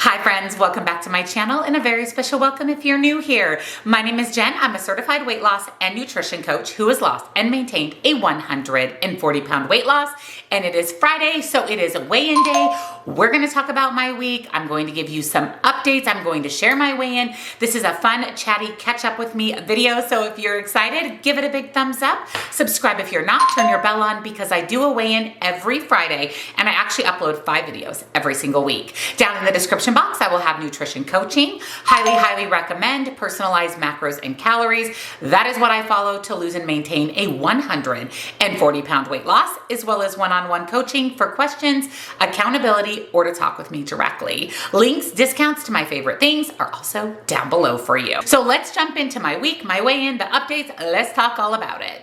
Hi friends, welcome back to my channel and a very special welcome if you're new here. My name is Jen. I'm a certified weight loss and nutrition coach who has lost and maintained a 140-pound weight loss, and it is Friday, so it is a weigh-in day. We're going to talk about my week. I'm going to give you some updates. I'm going to share my weigh-in. This is a fun, chatty, catch up with me video, so if you're excited, give it a big thumbs up. Subscribe if you're not, turn your bell on because I do a weigh-in every Friday and I actually upload 5 videos every single week. Down in the description box, I will have nutrition coaching. Highly recommend personalized macros and calories. That is what I follow to lose and maintain a 140-pound weight loss, as well as one-on-one coaching for questions, accountability, or to talk with me directly. Links, discounts to my favorite things are also down below for you. So let's jump into my week, my weigh-in, the updates. Let's talk all about it.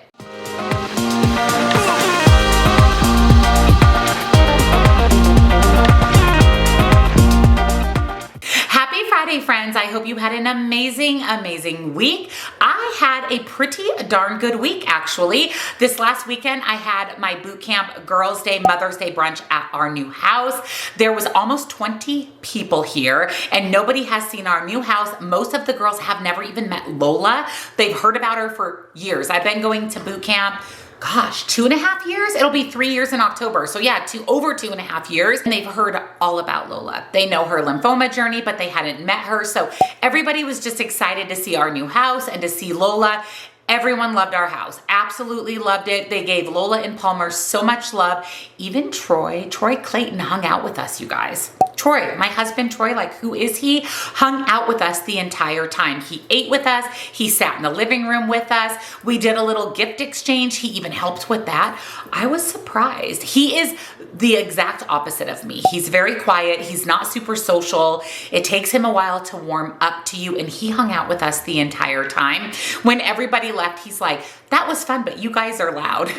Happy Friday, friends. I hope you had an amazing week. I had a pretty darn good week, actually. This last weekend, I had my boot camp Girls' Day, Mother's Day brunch at our new house. There was almost 20 people here, and nobody has seen our new house. Most of the girls have never even met Lola. They've heard about her for years. I've been going to boot camp, gosh, 2.5 years? It'll be 3 years in October. So yeah, over 2.5 years. And they've heard all about Lola. They know her lymphoma journey, but they hadn't met her. So everybody was just excited to see our new house and to see Lola. Everyone loved our house, absolutely loved it. They gave Lola and Palmer so much love. Even Troy Clayton hung out with us, you guys. Troy, my husband Troy, like who is he? Hung out with us the entire time. He ate with us. He sat in the living room with us. We did a little gift exchange. He even helped with that. I was surprised. He is the exact opposite of me. He's very quiet. He's not super social. It takes him a while to warm up to you, and he hung out with us the entire time. When everybody left, he's like, that was fun, but you guys are loud.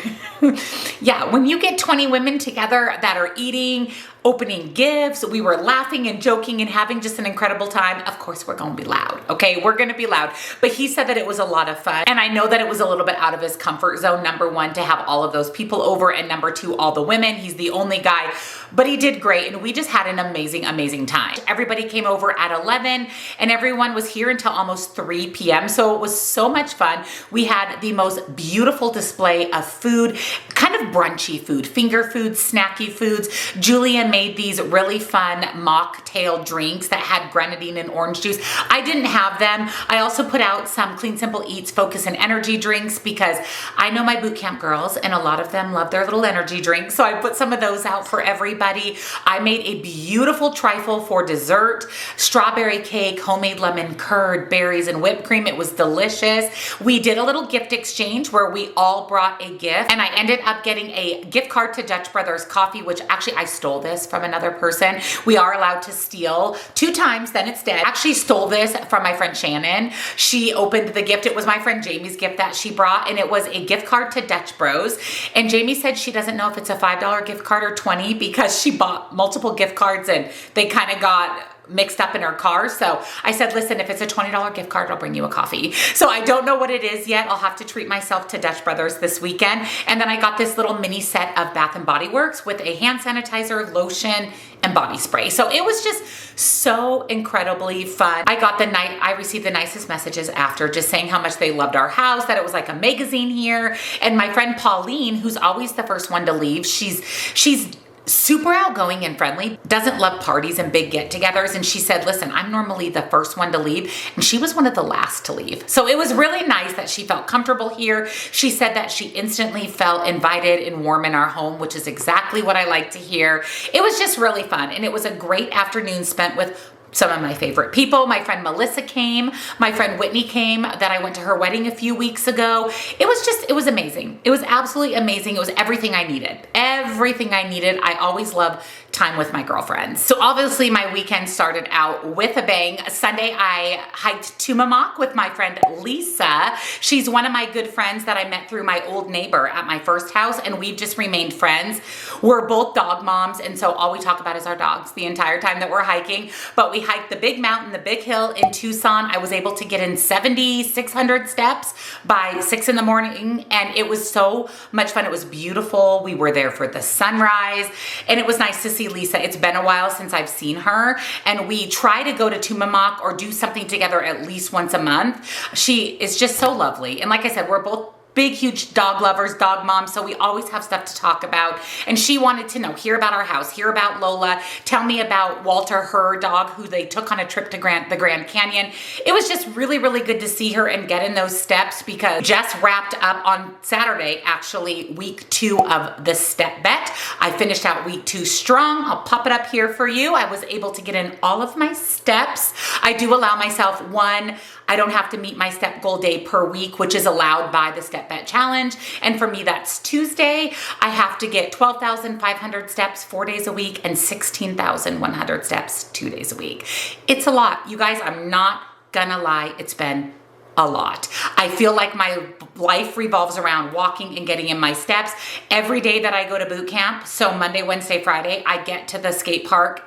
Yeah, when you get 20 women together that are eating, opening gifts, we were laughing and joking and having just an incredible time. Of course, we're gonna be loud, okay? We're gonna be loud. But he said that it was a lot of fun. And I know that it was a little bit out of his comfort zone, number one, to have all of those people over, and number two, all the women. He's the only guy, but he did great. And we just had an amazing time. Everybody came over at 11 and everyone was here until almost 3 p.m. So it was so much fun. We had the most beautiful display of food, kind of brunchy food, finger foods, snacky foods. Julia made these really fun mocktail drinks that had grenadine and orange juice. I didn't have them. I also put out some Clean Simple Eats Focus and Energy drinks because I know my boot camp girls and a lot of them love their little energy drinks. So I put some of those out for everybody. I made a beautiful trifle for dessert, strawberry cake, homemade lemon curd, berries, and whipped cream. It was delicious. We did a little gift exchange where we all brought a gift, and I ended up getting a gift card to Dutch Brothers Coffee, which actually I stole this from another person. We are allowed to steal 2 times, then it's dead. I actually stole this from my friend Shannon. She opened the gift. It was my friend Jamie's gift that she brought, and it was a gift card to Dutch Bros. And Jamie said she doesn't know if it's a $5 gift card or 20 because she bought multiple gift cards and they kind of got mixed up in her car. So I said, listen, if it's a $20 gift card, I'll bring you a coffee. So I don't know what it is yet. I'll have to treat myself to Dutch Brothers this weekend. And then I got this little mini set of Bath & Body Works with a hand sanitizer, lotion, and body spray. So it was just so incredibly fun. I received the nicest messages after, just saying how much they loved our house, that it was like a magazine here. And my friend Pauline, who's always the first one to leave, she's super outgoing and friendly, doesn't love parties and big get-togethers. And she said, listen, I'm normally the first one to leave. And she was one of the last to leave. So it was really nice that she felt comfortable here. She said that she instantly felt invited and warm in our home, which is exactly what I like to hear. It was just really fun. And it was a great afternoon spent with some of my favorite people. My friend Melissa came, my friend Whitney came, that I went to her wedding a few weeks ago. It was amazing. It was absolutely amazing. It was everything I needed. Everything I needed. I always love time with my girlfriends. So obviously my weekend started out with a bang. Sunday, I hiked to Tumamoc with my friend Lisa. She's one of my good friends that I met through my old neighbor at my first house, and we've just remained friends. We're both dog moms, and so all we talk about is our dogs the entire time that we're hiking. But we we hiked the big mountain, the big hill in Tucson. I was able to get in 7,600 steps by 6 in the morning, and it was so much fun. It was beautiful. We were there for the sunrise, and it was nice to see Lisa. It's been a while since I've seen her, and we try to go to Tumamoc or do something together at least once a month. She is just so lovely. And like I said, we're both big, huge dog lovers, dog moms, so we always have stuff to talk about. And she wanted to know, hear about our house, hear about Lola, tell me about Walter, her dog, who they took on a trip to the Grand Canyon. It was just really, really good to see her and get in those steps, because Jess wrapped up on Saturday, actually, week 2 of the step bet. I finished out week 2 strong. I'll pop it up here for you. I was able to get in all of my steps. I do allow myself I don't have to meet my step goal day per week, which is allowed by the Step Bet Challenge. And for me, that's Tuesday. I have to get 12,500 steps 4 days a week and 16,100 steps 2 days a week. It's a lot. You guys, I'm not gonna lie, it's been a lot. I feel like my life revolves around walking and getting in my steps. Every day that I go to boot camp, so Monday, Wednesday, Friday, I get to the skate park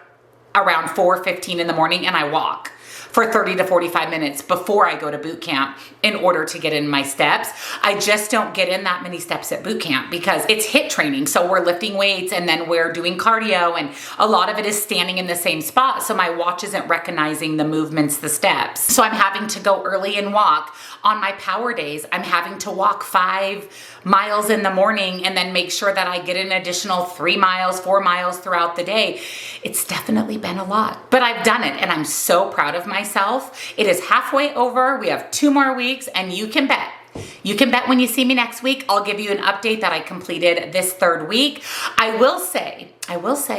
around 4:15 in the morning and I walk for 30 to 45 minutes before I go to boot camp in order to get in my steps. I just don't get in that many steps at boot camp because it's HIIT training. So we're lifting weights and then we're doing cardio, and a lot of it is standing in the same spot. So my watch isn't recognizing the movements, the steps. So I'm having to go early and walk. On my power days, I'm having to walk 5 miles in the morning and then make sure that I get an additional 3 miles, 4 miles throughout the day. It's definitely been a lot, but I've done it and I'm so proud of myself. It is halfway over. We have 2 more weeks, and you can bet when you see me next week, I'll give you an update that I completed this 3rd week. I will say,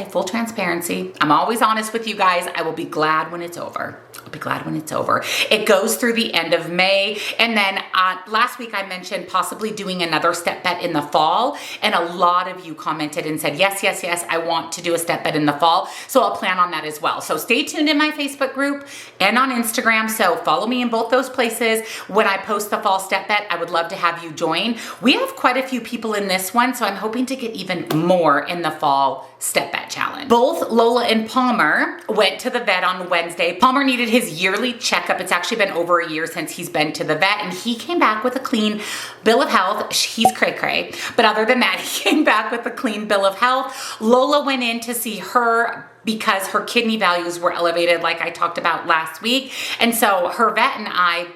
full transparency, I'm always honest with you guys. I will be glad when it's over. I'll be glad when it's over. It goes through the end of May. And then last week I mentioned possibly doing another step bet in the fall. And a lot of you commented and said, yes, yes, yes, I want to do a step bet in the fall. So I'll plan on that as well. So stay tuned in my Facebook group and on Instagram. So follow me in both those places. When I post the fall step bet, I would love to have you join. We have quite a few people in this one, so I'm hoping to get even more in the fall step bet challenge. Both Lola and Palmer went to the vet on Wednesday. Palmer needed his yearly checkup. It's actually been over a year since he's been to the vet, and he came back with a clean bill of health. He's cray-cray, but other than that, he came back with a clean bill of health. Lola went in to see her because her kidney values were elevated, like I talked about last week. And so her vet and I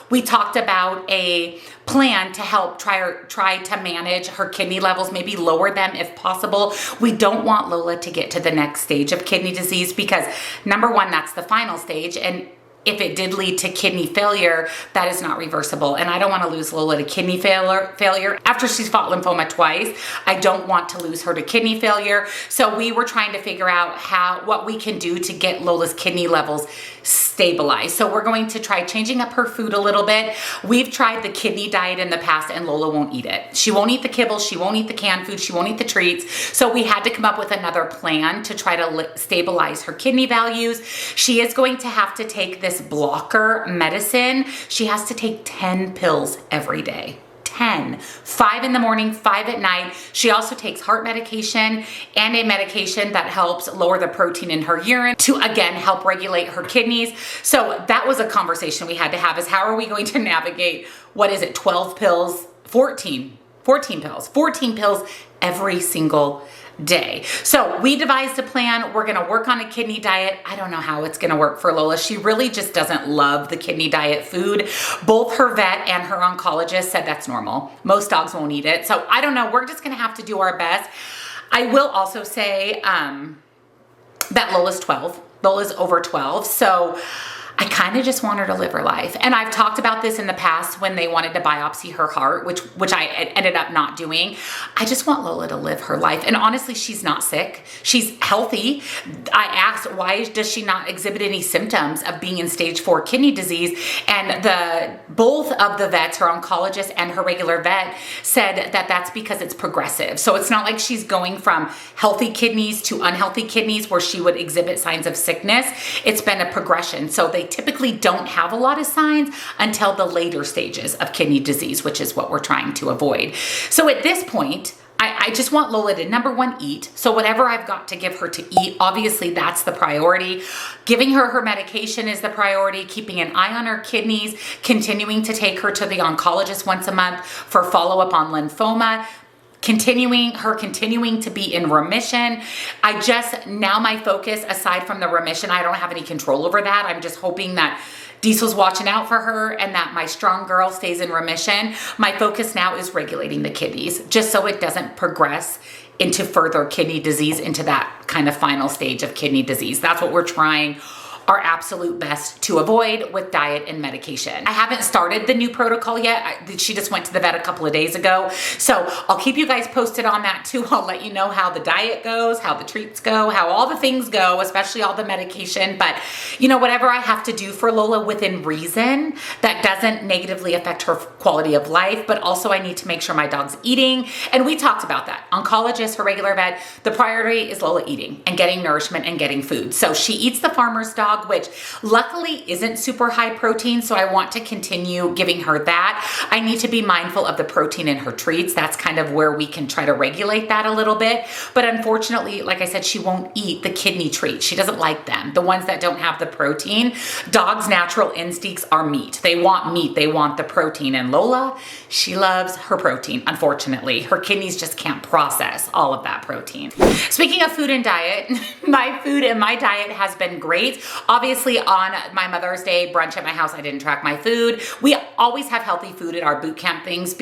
we talked about a plan to help try to manage her kidney levels, maybe lower them if possible. We don't want Lola to get to the next stage of kidney disease because, number one, that's the final stage, and if it did lead to kidney failure, that is not reversible. And I don't want to lose Lola to kidney failure. After she's fought lymphoma twice, I don't want to lose her to kidney failure. So we were trying to figure out what we can do to get Lola's kidney levels stabilized. So we're going to try changing up her food a little bit. We've tried the kidney diet in the past and Lola won't eat it. She won't eat the kibble, she won't eat the canned food, she won't eat the treats. So we had to come up with another plan to try to stabilize her kidney values. She is going to have to take this blocker medicine. She has to take 10 pills every day. 10. 5 in the morning, 5 at night. She also takes heart medication and a medication that helps lower the protein in her urine to, again, help regulate her kidneys. So that was a conversation we had to have, is how are we going to navigate, 12 pills, 14 pills every single day. So we devised a plan. We're going to work on a kidney diet. I don't know how it's going to work for Lola. She really just doesn't love the kidney diet food. Both her vet and her oncologist said that's normal. Most dogs won't eat it. So I don't know. We're just going to have to do our best. I will also say that Lola's 12. Lola's over 12. So I kind of just want her to live her life. And I've talked about this in the past when they wanted to biopsy her heart, which I ended up not doing. I just want Lola to live her life. And honestly, she's not sick. She's healthy. I asked, why does she not exhibit any symptoms of being in stage 4 kidney disease? And both of the vets, her oncologist and her regular vet, said that that's because it's progressive. So it's not like she's going from healthy kidneys to unhealthy kidneys where she would exhibit signs of sickness. It's been a progression. So they typically don't have a lot of signs until the later stages of kidney disease, which is what we're trying to avoid. So at this point, I I just want Lola to, number one, eat. So whatever I've got to give her to eat, obviously that's the priority. Giving her her medication is the priority, keeping an eye on her kidneys, continuing to take her to the oncologist once a month for follow-up on lymphoma, continuing to be in remission. Now my focus, aside from the remission, I don't have any control over that. I'm just hoping that Diesel's watching out for her and that my strong girl stays in remission. My focus now is regulating the kidneys, just so it doesn't progress into further kidney disease, into that kind of final stage of kidney disease. That's what we're trying our absolute best to avoid with diet and medication. I haven't started the new protocol yet. She just went to the vet a couple of days ago. So I'll keep you guys posted on that too. I'll let you know how the diet goes, how the treats go, how all the things go, especially all the medication. But you know, whatever I have to do for Lola within reason that doesn't negatively affect her quality of life, but also I need to make sure my dog's eating. And we talked about that. Oncologist, her regular vet, the priority is Lola eating and getting nourishment and getting food. So she eats the farmer's dog, which luckily isn't super high protein, so I want to continue giving her that. I need to be mindful of the protein in her treats. That's kind of where we can try to regulate that a little bit. But unfortunately, like I said, she won't eat the kidney treats. She doesn't like them, the ones that don't have the protein. Dogs' natural instincts are meat. They want meat, they want the protein. And Lola, she loves her protein, unfortunately. Her kidneys just can't process all of that protein. Speaking of food and diet, my food and my diet has been great. Obviously on my Mother's Day brunch at my house, I didn't track my food. We always have healthy food at our boot camp things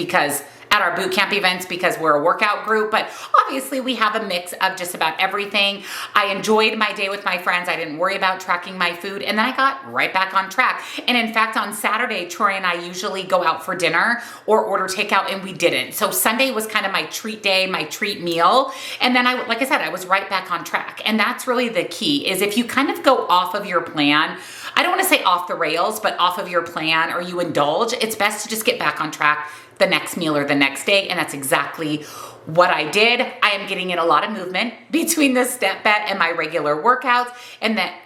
at our boot camp events because we're a workout group, but obviously we have a mix of just about everything. I enjoyed my day with my friends. I didn't worry about tracking my food, and then I got right back on track. And in fact, on Saturday, Troy and I usually go out for dinner or order takeout, and we didn't. So Sunday was kind of my treat day, my treat meal. And then like I said, I was right back on track. And that's really the key, is if you kind of go off of your plan, I don't want to say off the rails, but off of your plan, or you indulge, it's best to just get back on track the next meal or the next day. And that's exactly what I did. I am getting in a lot of movement between the step bet and my regular workouts.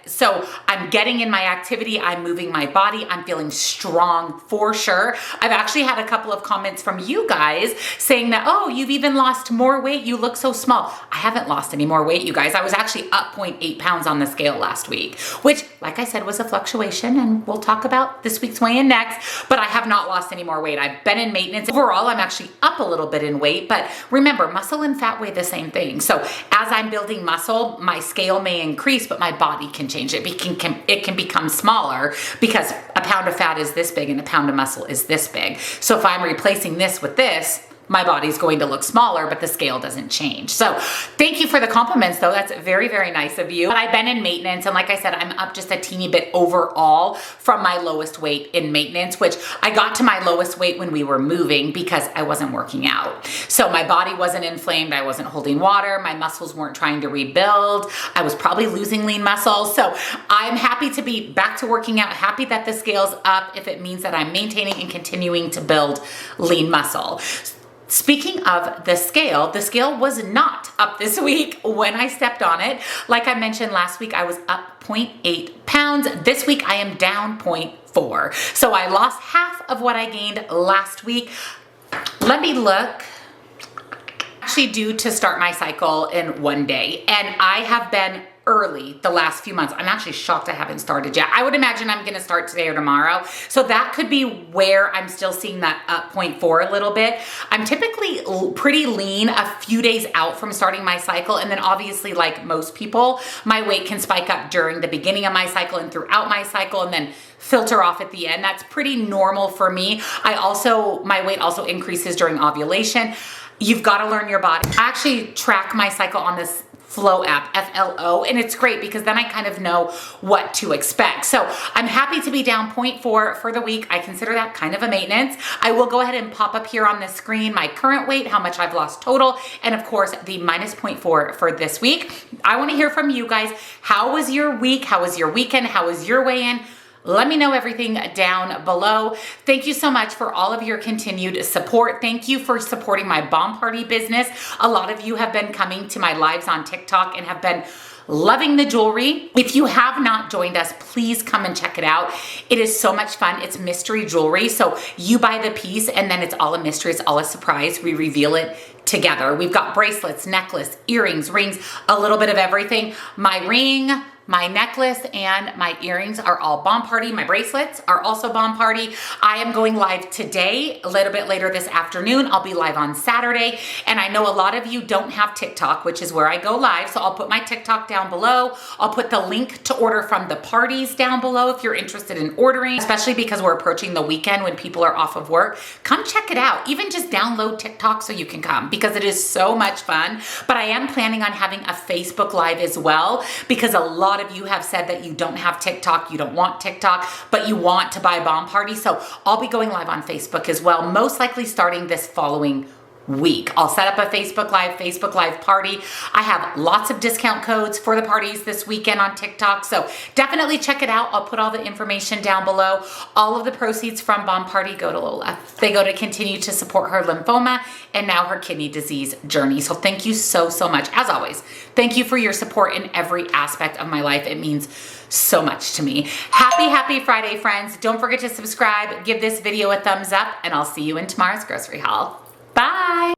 So I'm getting in my activity. I'm moving my body. I'm feeling strong for sure. I've actually had a couple of comments from you guys saying that, oh, you've even lost more weight. You look so small. I haven't lost any more weight, you guys. I was actually up 0.8 pounds on the scale last week, which, like I said, was a fluctuation, and we'll talk about this week's weigh-in next, but I have not lost any more weight. I've been in maintenance. Overall, I'm actually up a little bit in weight, but remember, muscle and fat weigh the same thing. So as I'm building muscle, my scale may increase, but my body can change. It can become smaller because a pound of fat is this big and a pound of muscle is this big. So if I'm replacing this with this, my body's going to look smaller, but the scale doesn't change. So thank you for the compliments though. That's very, very nice of you. But I've been in maintenance, and like I said, I'm up just a teeny bit overall from my lowest weight in maintenance, which I got to my lowest weight when we were moving because I wasn't working out. So my body wasn't inflamed. I wasn't holding water. My muscles weren't trying to rebuild. I was probably losing lean muscle. So I'm happy to be back to working out, happy that the scale's up if it means that I'm maintaining and continuing to build lean muscle. Speaking of the scale was not up this week when I stepped on it. Like I mentioned last week, I was up 0.8 pounds. This week I am down 0.4. So I lost half of what I gained last week. Let me look. Actually due to start my cycle in one day, and I have been early the last few months. I'm actually shocked I haven't started yet. I would imagine I'm gonna start today or tomorrow. So that could be where I'm still seeing that up 0.4 a little bit. I'm typically pretty lean a few days out from starting my cycle. And then obviously, like most people, my weight can spike up during the beginning of my cycle and throughout my cycle, and then filter off at the end. That's pretty normal for me. My weight also increases during ovulation. You've got to learn your body. I actually track my cycle on this Flow app, FLO, and it's great because then I kind of know what to expect. So I'm happy to be down 0.4 for the week. I consider that kind of a maintenance. I will go ahead and pop up here on the screen my current weight, how much I've lost total, and of course the minus 0.4 for this week. I want to hear from you guys. How was your week? How was your weekend? How was your weigh-in? Let me know everything down below. Thank you so much for all of your continued support. Thank you for supporting my bomb party business. A lot of you have been coming to my lives on TikTok and have been loving the jewelry. If you have not joined us, please come and check it out. It is so much fun. It's mystery jewelry. So you buy the piece and then it's all a mystery. It's all a surprise. We reveal it together. We've got bracelets, necklace, earrings, rings, a little bit of everything. My ring, my necklace, and my earrings are all Bomb Party. My bracelets are also Bomb Party. I am going live today, a little bit later this afternoon. I'll be live on Saturday. And I know a lot of you don't have TikTok, which is where I go live. So I'll put my TikTok down below. I'll put the link to order from the parties down below if you're interested in ordering, especially because we're approaching the weekend when people are off of work. Come check it out. Even just download TikTok so you can come, because it is so much fun. But I am planning on having a Facebook Live as well, because a lot of you have said that you don't have TikTok, you don't want TikTok, but you want to buy Bomb Party. So I'll be going live on Facebook as well, most likely starting this following week. I'll set up a Facebook Live party. I have lots of discount codes for the parties this weekend on TikTok, so definitely check it out. I'll put all the information down below. All of the proceeds from Bomb Party go to Lola. They go to continue to support her lymphoma and now her kidney disease journey. So thank you so, so much. As always, thank you for your support in every aspect of my life. It means so much to me. Happy Friday, friends. Don't forget to subscribe, give this video a thumbs up, and I'll see you in tomorrow's grocery haul. Bye.